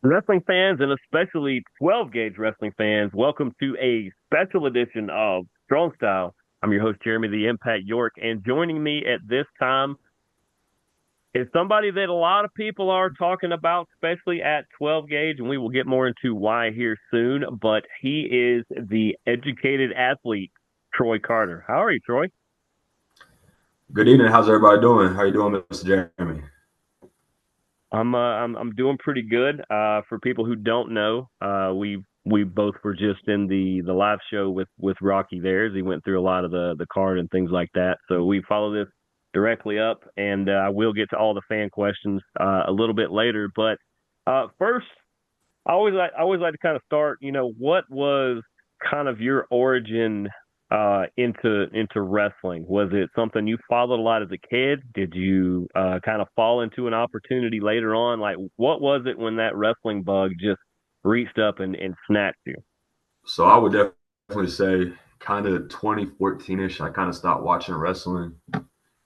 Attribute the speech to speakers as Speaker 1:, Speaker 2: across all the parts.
Speaker 1: Wrestling fans, and especially 12 gauge wrestling fans, welcome to a special edition of Strong Style. I'm your host, Jeremy the Impact York, and joining me at this time is somebody that a lot of people are talking about, especially at 12 gauge, and we will get more into why here soon. But he is the educated athlete, Troy Carter. How are you, Troy?
Speaker 2: Good evening. How's everybody doing? How you doing, Mr. Jeremy?
Speaker 1: I'm doing pretty good. For people who don't know, we both were just in the live show with Rocky there as he went through a lot of the card and things like that. So we follow this directly up, and I will get to all the fan questions a little bit later. But first, I always like to kind of start. What was kind of your origin into wrestling? Was it something you followed a lot as a kid? Did you kind of fall into an opportunity later on? Like, what was it when that wrestling bug just reached up and snatched you?
Speaker 2: So I would definitely say kind of 2014-ish, I kind of stopped watching wrestling.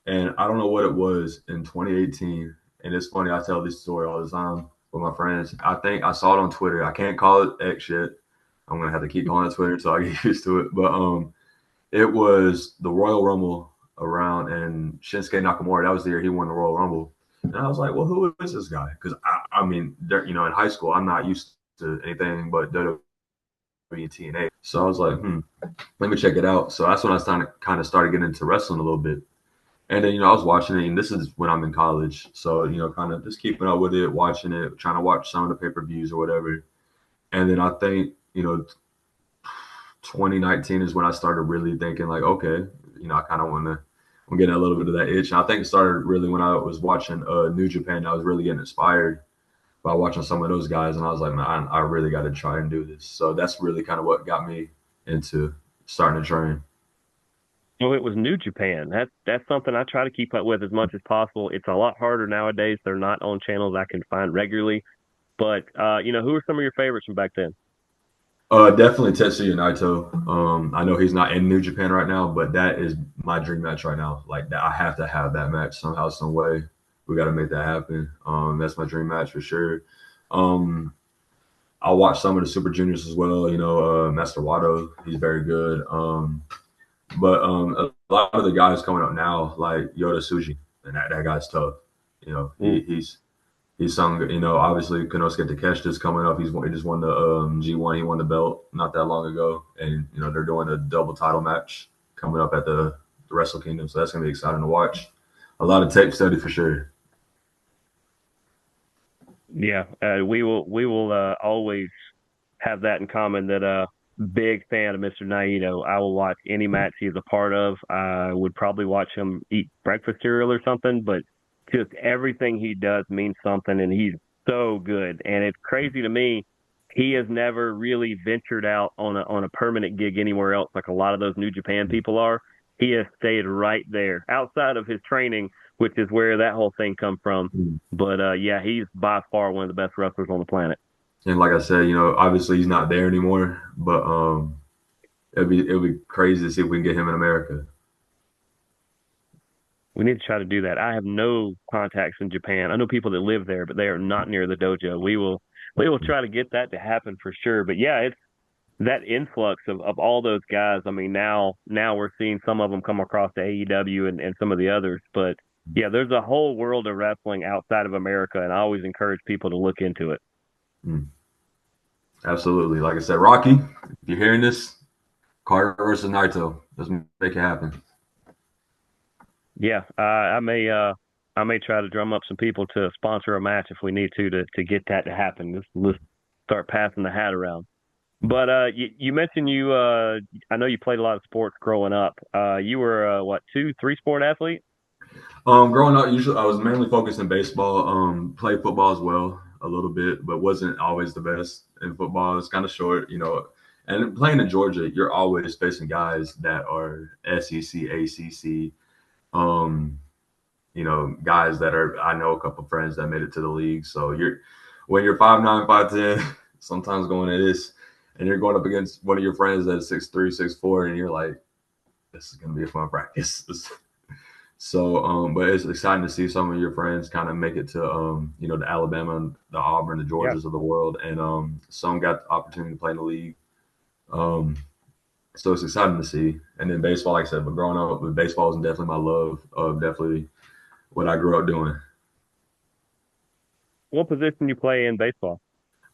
Speaker 2: And I don't know what it was in 2018. And it's funny, I tell this story all the time with my friends. I think I saw it on Twitter. I can't call it X yet. I'm gonna have to keep calling it Twitter until I get used to it. But it was the Royal Rumble around and Shinsuke Nakamura. That was the year he won the Royal Rumble. And I was like, well, who is this guy? Because I mean, in high school, I'm not used to anything but WWE and TNA. So I was like, let me check it out. So that's when I kind of started getting into wrestling a little bit. And then, I was watching it, and this is when I'm in college. So, kind of just keeping up with it, watching it, trying to watch some of the pay-per-views or whatever. And then I think, 2019 is when I started really thinking like, okay, I kind of want to. I'm getting a little bit of that itch. And I think it started really when I was watching New Japan. I was really getting inspired by watching some of those guys, and I was like, man, I really got to try and do this. So that's really kind of what got me into starting to train.
Speaker 1: Well, it was New Japan. That's something I try to keep up with as much as possible. It's a lot harder nowadays. They're not on channels I can find regularly. But who are some of your favorites from back then?
Speaker 2: Definitely Tetsuya Naito. I know he's not in New Japan right now, but that is my dream match right now. Like that, I have to have that match somehow, some way. We got to make that happen. That's my dream match for sure. Um, I'll watch some of the Super Juniors as well. Master Wato, he's very good. But a lot of the guys coming up now, like Yoda Suji, and that guy's tough.
Speaker 1: Mm.
Speaker 2: He's some, obviously Konosuke Takeshita's coming up. He just won the G1. He won the belt not that long ago, and they're doing a double title match coming up at the Wrestle Kingdom. So that's gonna be exciting to watch. A lot of tape study for sure.
Speaker 1: Yeah, we will always have that in common that big fan of Mr. Naito. I will watch any match he's a part of. I would probably watch him eat breakfast cereal or something, but just everything he does means something and he's so good. And it's crazy to me. He has never really ventured out on a permanent gig anywhere else like a lot of those New Japan people are. He has stayed right there outside of his training, which is where that whole thing come from. But yeah, he's by far one of the best wrestlers on the planet.
Speaker 2: And like I said, obviously he's not there anymore, but it'll be crazy to see if we can get him in America.
Speaker 1: We need to try to do that. I have no contacts in Japan. I know people that live there, but they are not near the dojo. We will try to get that to happen for sure. But yeah, it's that influx of all those guys. I mean, now we're seeing some of them come across to AEW and some of the others. But yeah, there's a whole world of wrestling outside of America, and I always encourage people to look into it.
Speaker 2: Mm, absolutely. Like I said, Rocky, if you're hearing this, Carter versus Naito, let's make it happen.
Speaker 1: Yeah, I may try to drum up some people to sponsor a match if we need to get that to happen. Let's start passing the hat around. But you mentioned I know you played a lot of sports growing up. You were what, two, three sport athlete?
Speaker 2: Growing up, usually I was mainly focused in baseball. Played football as well a little bit, but wasn't always the best in football. It's kind of short. And playing in Georgia, you're always facing guys that are SEC, ACC. Um, guys that are. I know a couple friends that made it to the league. So when you're 5'9", 5'10", sometimes going at this, and you're going up against one of your friends that's 6'3", 6'4", and you're like, this is gonna be a fun practice. So, but it's exciting to see some of your friends kind of make it to, the Alabama, the Auburn, the
Speaker 1: Yeah.
Speaker 2: Georgias of the world, and some got the opportunity to play in the league. Um, so it's exciting to see. And then baseball, like I said, but growing up with baseball is definitely my love of definitely what I grew up doing.
Speaker 1: What position you play in baseball?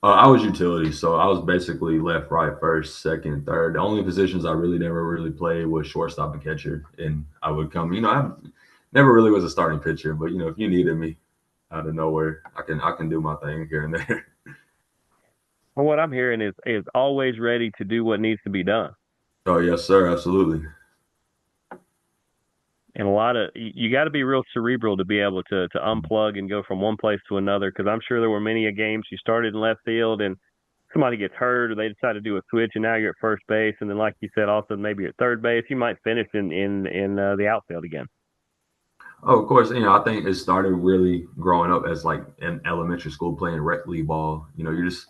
Speaker 2: I was utility, so I was basically left, right, first, second, third. The only positions I really never really played was shortstop and catcher, and I would come. I never really was a starting pitcher, but if you needed me out of nowhere, I can do my thing here and there.
Speaker 1: Well, what I'm hearing is always ready to do what needs to be done.
Speaker 2: Oh yes, sir, absolutely.
Speaker 1: And a lot of you got to be real cerebral to be able to unplug and go from one place to another. Because I'm sure there were many a games you started in left field and somebody gets hurt or they decide to do a switch and now you're at first base and then like you said also maybe at third base you might finish in the outfield again.
Speaker 2: Oh, of course, I think it started really growing up as like in elementary school playing rec league ball. You're just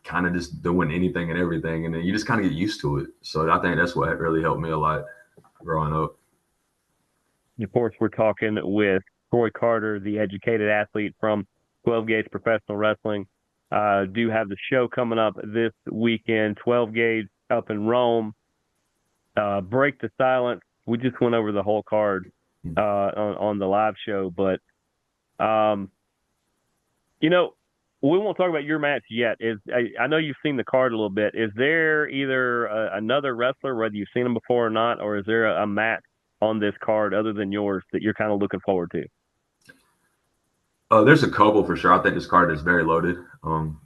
Speaker 2: kind of just doing anything and everything, and then you just kind of get used to it. So I think that's what really helped me a lot growing up.
Speaker 1: Of course, we're talking with Troy Carter, the educated athlete from 12 Gauge Professional Wrestling. Do have the show coming up this weekend, 12 Gauge up in Rome. Break the silence. We just went over the whole card on the live show, but um, you know, we won't talk about your match yet. I know you've seen the card a little bit. Is there either another wrestler, whether you've seen him before or not, or is there a match on this card other than yours that you're kind of looking forward to?
Speaker 2: There's a couple for sure. I think this card is very loaded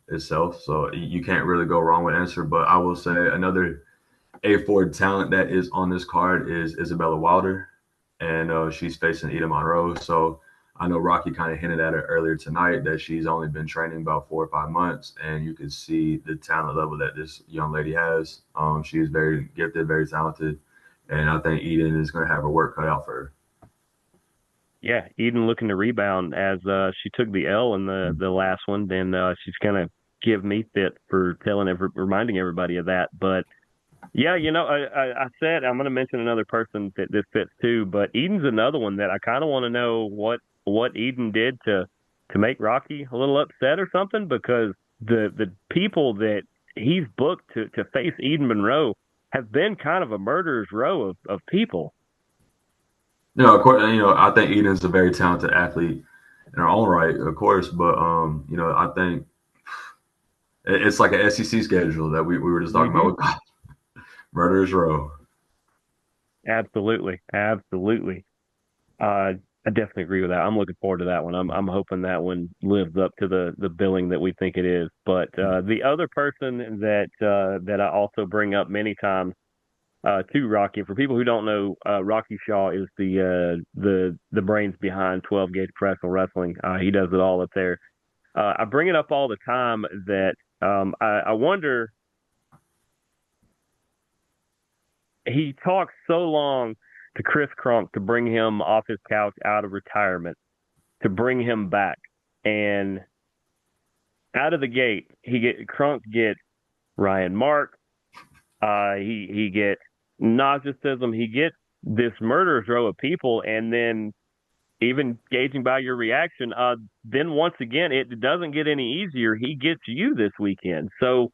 Speaker 2: itself, so you can't really go wrong with answer. But I will say another A4 talent that is on this card is Isabella Wilder, and she's facing Ida Monroe. So I know Rocky kind of hinted at it earlier tonight that she's only been training about 4 or 5 months, and you can see the talent level that this young lady has. She is very gifted, very talented, and I think Eden is going to have her work cut out for her.
Speaker 1: Yeah, Eden looking to rebound as she took the L in the last one. Then she's gonna give me fit for reminding everybody of that. But yeah, I said I'm gonna mention another person that this fits too. But Eden's another one that I kind of want to know what Eden did to make Rocky a little upset or something because the people that he's booked to face Eden Monroe have been kind of a murderer's row of people.
Speaker 2: Of course, I think Eden's a very talented athlete in her own right, of course, but I think it's like an SEC schedule that we were just talking
Speaker 1: Hmm.
Speaker 2: about with Murderers Row.
Speaker 1: Absolutely, absolutely. Uh, I definitely agree with that. I'm looking forward to that one. I'm hoping that one lives up to the billing that we think it is. But the other person that I also bring up many times to Rocky, for people who don't know, Rocky Shaw is the brains behind 12 Gauge Professional Wrestling. He does it all up there. I bring it up all the time that I wonder. He talked so long to Chris Kronk to bring him off his couch out of retirement, to bring him back. And out of the gate, Crunk gets Ryan Mark. He gets narcissism. He gets this murderous row of people, and then even gauging by your reaction, then once again, it doesn't get any easier. He gets you this weekend. So,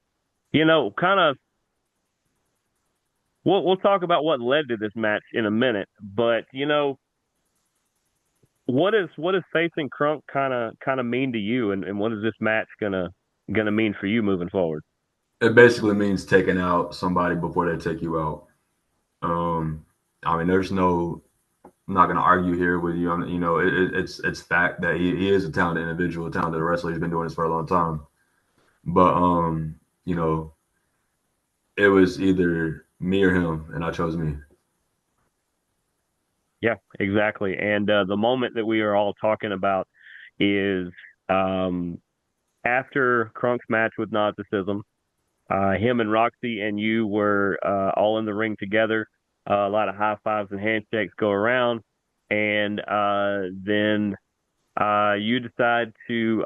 Speaker 1: kind of we'll talk about what led to this match in a minute, but what is facing Crunk kind of mean to you, and what is this match gonna mean for you moving forward?
Speaker 2: It basically means taking out somebody before they take you out. Um, I mean, there's no. I'm not going to argue here with you. It's fact that he is a talented individual, a talented wrestler. He's been doing this for a long time. But you know, it was either me or him, and I chose me.
Speaker 1: Yeah, exactly. And the moment that we are all talking about is um, after Crunk's match with Narcissism. Him and Roxy and you were all in the ring together. A lot of high fives and handshakes go around, and then you decide to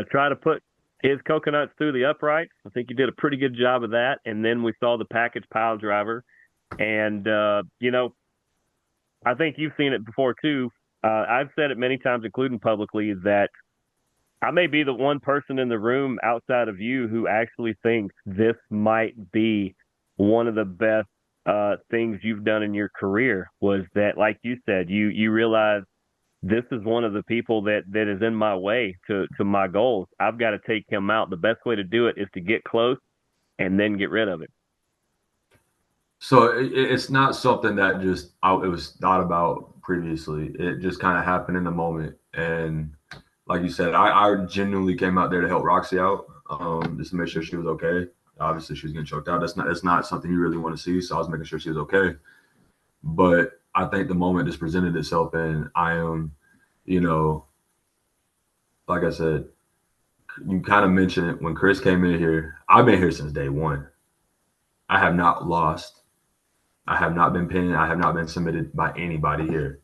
Speaker 1: try to put his coconuts through the uprights. I think you did a pretty good job of that. And then we saw the package pile driver, and I think you've seen it before too. I've said it many times, including publicly, is that I may be the one person in the room outside of you who actually thinks this might be one of the best things you've done in your career. Was that, like you said, you realize this is one of the people that is in my way to my goals. I've got to take him out. The best way to do it is to get close and then get rid of it.
Speaker 2: So it's not something that just it was thought about previously. It just kind of happened in the moment. And like you said, I genuinely came out there to help Roxy out, just to make sure she was okay. Obviously, she was getting choked out. That's not something you really want to see. So I was making sure she was okay. But I think the moment just presented itself, and I am, you know, like I said, you kind of mentioned it when Chris came in here. I've been here since day one. I have not lost. I have not been pinned. I have not been submitted by anybody here.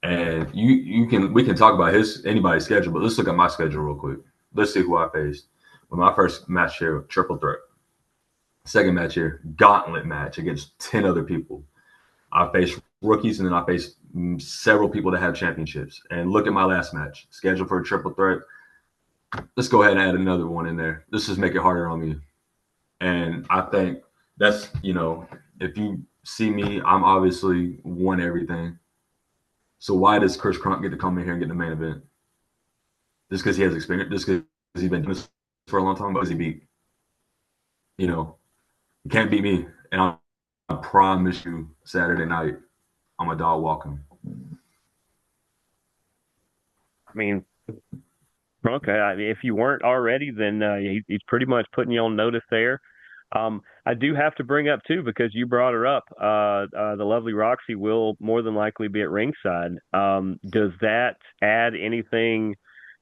Speaker 2: And we can talk about anybody's schedule, but let's look at my schedule real quick. Let's see who I faced. With my first match here, triple threat. Second match here, gauntlet match against 10 other people. I faced rookies, and then I faced several people that have championships. And look at my last match, scheduled for a triple threat. Let's go ahead and add another one in there. Let's just make it harder on me. And I think that's, if you see me, I'm obviously won everything. So why does Chris Kronk get to come in here and get the main event? Just because he has experience, just because he's been doing this for a long time, but does he beat? You can't beat me. And I promise you, Saturday night, I'm a dog walking.
Speaker 1: I mean, okay, if you weren't already, then he's pretty much putting you on notice there. I do have to bring up too, because you brought her up. The lovely Roxy will more than likely be at ringside. Does that add anything,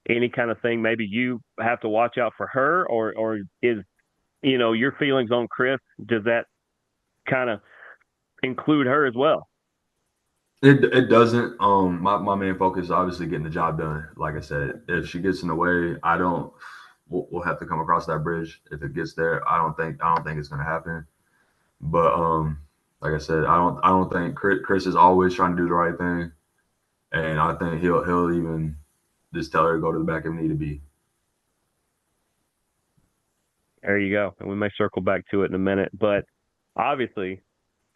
Speaker 1: any kind of thing? Maybe you have to watch out for her, or is your feelings on Chris? Does that kind of include her as well?
Speaker 2: It doesn't. My main focus is obviously getting the job done. Like I said, if she gets in the way, I don't. We'll have to come across that bridge if it gets there. I don't think it's gonna happen. But like I said, I don't think Chris is always trying to do the right thing, and I think he'll even just tell her to go to the back if need to be.
Speaker 1: There you go. And we may circle back to it in a minute. But obviously,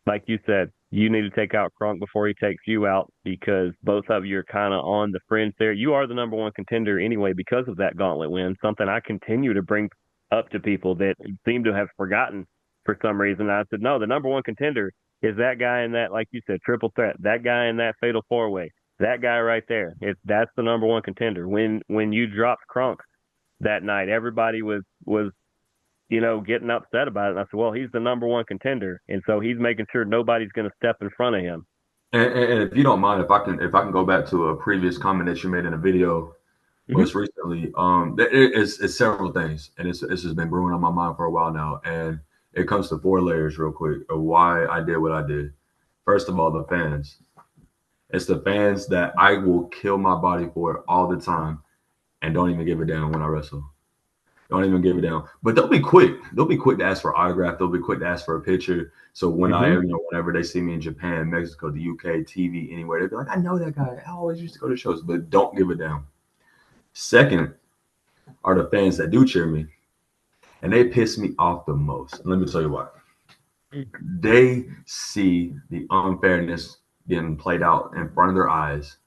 Speaker 1: like you said, you need to take out Kronk before he takes you out, because both of you are kind of on the fringe there. You are the number one contender anyway because of that gauntlet win, something I continue to bring up to people that seem to have forgotten for some reason. I said, no, the number one contender is that guy in that, like you said, triple threat, that guy in that fatal four way, that guy right there. That's the number one contender. When you dropped Kronk that night, everybody was getting upset about it. And I said, well, he's the number one contender, and so he's making sure nobody's going to step in front of him.
Speaker 2: And if you don't mind, if I can go back to a previous comment that you made in a video most recently, it's several things, and it's just been brewing on my mind for a while now, and it comes to 4 layers real quick of why I did what I did. First of all, the fans. It's the fans that I will kill my body for all the time, and don't even give a damn when I wrestle. Don't even give a damn. But they'll be quick. They'll be quick to ask for autograph. They'll be quick to ask for a picture. So when whenever they see me in Japan, Mexico, the UK, TV, anywhere, they'll be like, I know that guy. I always used to go to shows, but don't give a damn. Second are the fans that do cheer me, and they piss me off the most. And let me tell you why. They see the unfairness getting played out in front of their eyes,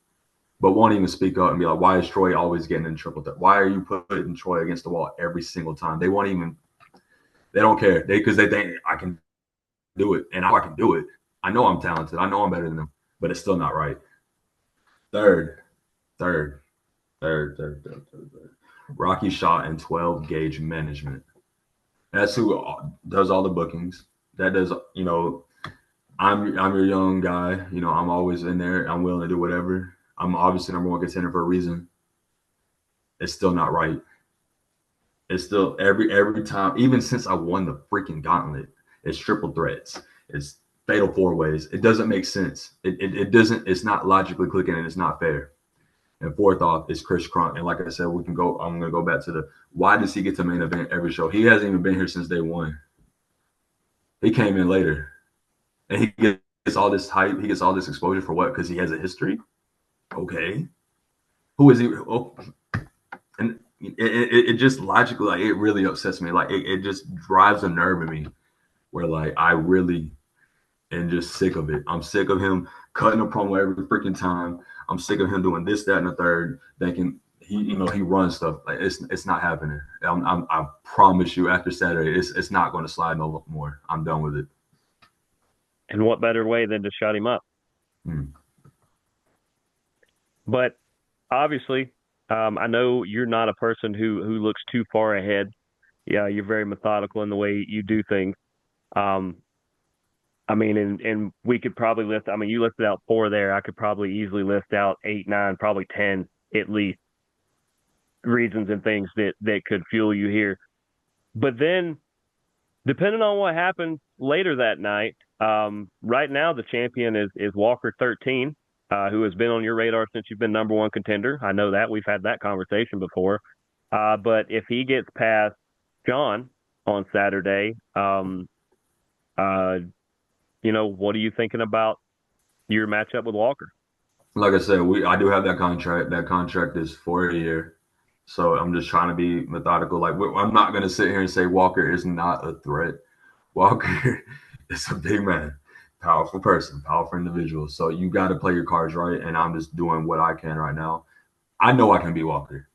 Speaker 2: but won't even speak up and be like, why is Troy always getting in triple threat? Why are you putting Troy against the wall every single time? They don't care. Because they think I can do it, and I can do it. I know I'm talented. I know I'm better than them, but it's still not right. Third. Rocky Shaw and 12 Gauge Management. That's who does all the bookings. That does, I'm your young guy. I'm always in there. I'm willing to do whatever. I'm obviously number one contender for a reason. It's still not right. It's still every time, even since I won the freaking gauntlet, it's triple threats. It's fatal four ways. It doesn't make sense. It doesn't. It's not logically clicking, and it's not fair. And fourth off is Chris Kronk. And like I said, I'm gonna go back to why does he get to main event every show? He hasn't even been here since day one. He came in later, and he gets gets all this hype, he gets all this exposure for what? Because he has a history. Okay, who is he? Oh, and it just logically, like, it really upsets me. Like it just drives a nerve in me where like I really am just sick of it. I'm sick of him cutting a promo every freaking time. I'm sick of him doing this, that, and the third. Thinking he runs stuff. Like it's not happening. I promise you, after Saturday, it's not going to slide no more. I'm done with it.
Speaker 1: And what better way than to shut him up?
Speaker 2: Hmm.
Speaker 1: But obviously, I know you're not a person who looks too far ahead. Yeah, you're very methodical in the way you do things. Um, I mean, and we could probably list. I mean, you listed out four there. I could probably easily list out eight, nine, probably 10 at least reasons and things that could fuel you here. But then, depending on what happens later that night, right now the champion is Walker 13, who has been on your radar since you've been number one contender. I know that we've had that conversation before. But if he gets past John on Saturday, uh, what are you thinking about your matchup with Walker?
Speaker 2: Like I said, I do have that contract. That contract is for a year. So I'm just trying to be methodical. Like I'm not gonna sit here and say Walker is not a threat. Walker is a big man, powerful person, powerful individual. So you got to play your cards right. And I'm just doing what I can right now. I know I can beat Walker.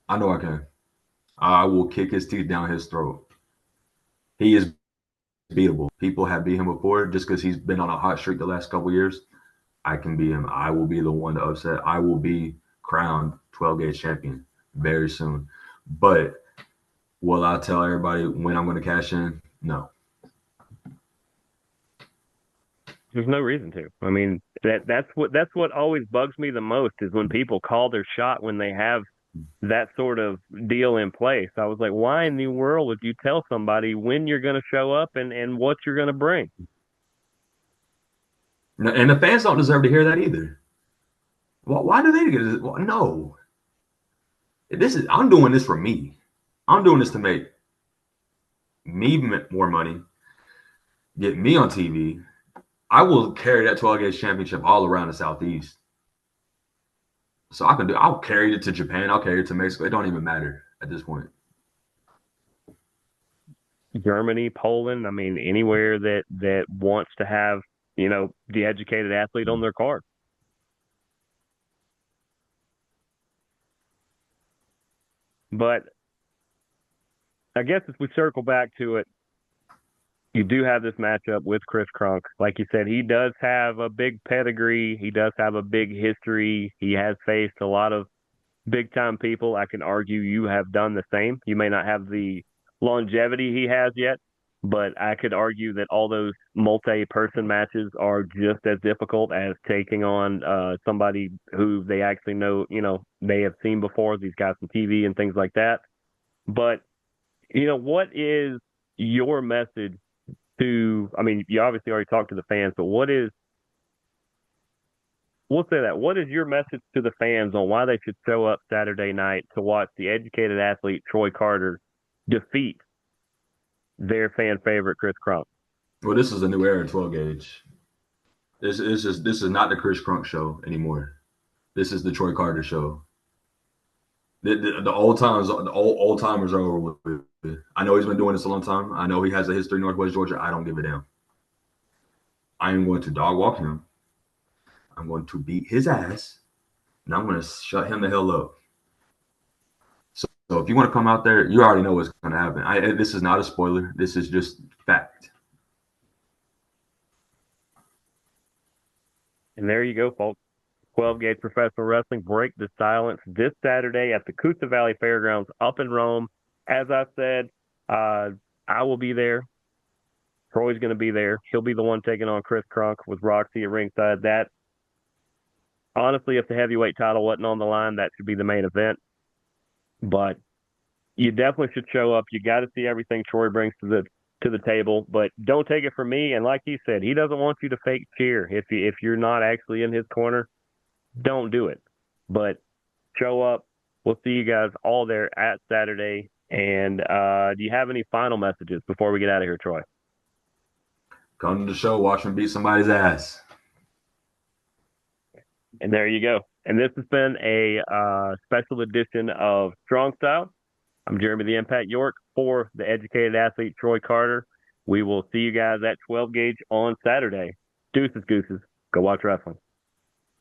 Speaker 2: I know I can. I will kick his teeth down his throat. He is beatable. People have beat him before just because he's been on a hot streak the last couple years. I can beat him. I will be the one to upset. I will be crowned 12 gauge champion very soon. But will I tell everybody when I'm going to cash in? No.
Speaker 1: There's no reason to. I mean, that's what always bugs me the most is when people call their shot when they have that sort of deal in place. I was like, why in the world would you tell somebody when you're going to show up and what you're going to bring?
Speaker 2: And the fans don't deserve to hear that either. Why do they get it? No. I'm doing this for me. I'm doing this to make me more money, get me on TV. I will carry that 12 gauge championship all around the Southeast. So I'll carry it to Japan. I'll carry it to Mexico. It don't even matter at this point.
Speaker 1: Germany, Poland, I mean, anywhere that wants to have, the educated athlete on their card. But I guess if we circle back to it, you do have this matchup with Chris Kronk. Like you said, he does have a big pedigree. He does have a big history. He has faced a lot of big time people. I can argue you have done the same. You may not have the longevity he has yet, but I could argue that all those multi person matches are just as difficult as taking on somebody who they actually know, they have seen before, these guys on TV and things like that. But, what is your message to, I mean, you obviously already talked to the fans, but we'll say that. What is your message to the fans on why they should show up Saturday night to watch the educated athlete Troy Carter defeat their fan favorite Chris Kronk?
Speaker 2: Well, this is a new era in 12 gauge. This is not the Chris Kronk show anymore. This is the Troy Carter show. The old timers are over with. I know he's been doing this a long time. I know he has a history in Northwest Georgia. I don't give a damn. I am going to dog walk him. I'm going to beat his ass, and I'm going to shut him the hell up. So if you want to come out there, you already know what's going to happen. This is not a spoiler. This is just fact.
Speaker 1: And there you go, folks. 12 Gauge Professional Wrestling Break the Silence this Saturday at the Coosa Valley Fairgrounds up in Rome. As I said, I will be there. Troy's going to be there. He'll be the one taking on Chris Kronk with Roxy at ringside. That, honestly, if the heavyweight title wasn't on the line, that should be the main event. But you definitely should show up. You got to see everything Troy brings to the table, but don't take it from me. And like he said, he doesn't want you to fake cheer. If you're not actually in his corner, don't do it. But show up. We'll see you guys all there at Saturday. And do you have any final messages before we get out of here, Troy?
Speaker 2: Come to the show, watch him beat somebody's ass.
Speaker 1: And there you go. And this has been a special edition of Strong Style. I'm Jeremy the Impact York for the educated athlete Troy Carter. We will see you guys at 12 gauge on Saturday. Deuces, gooses. Go watch wrestling.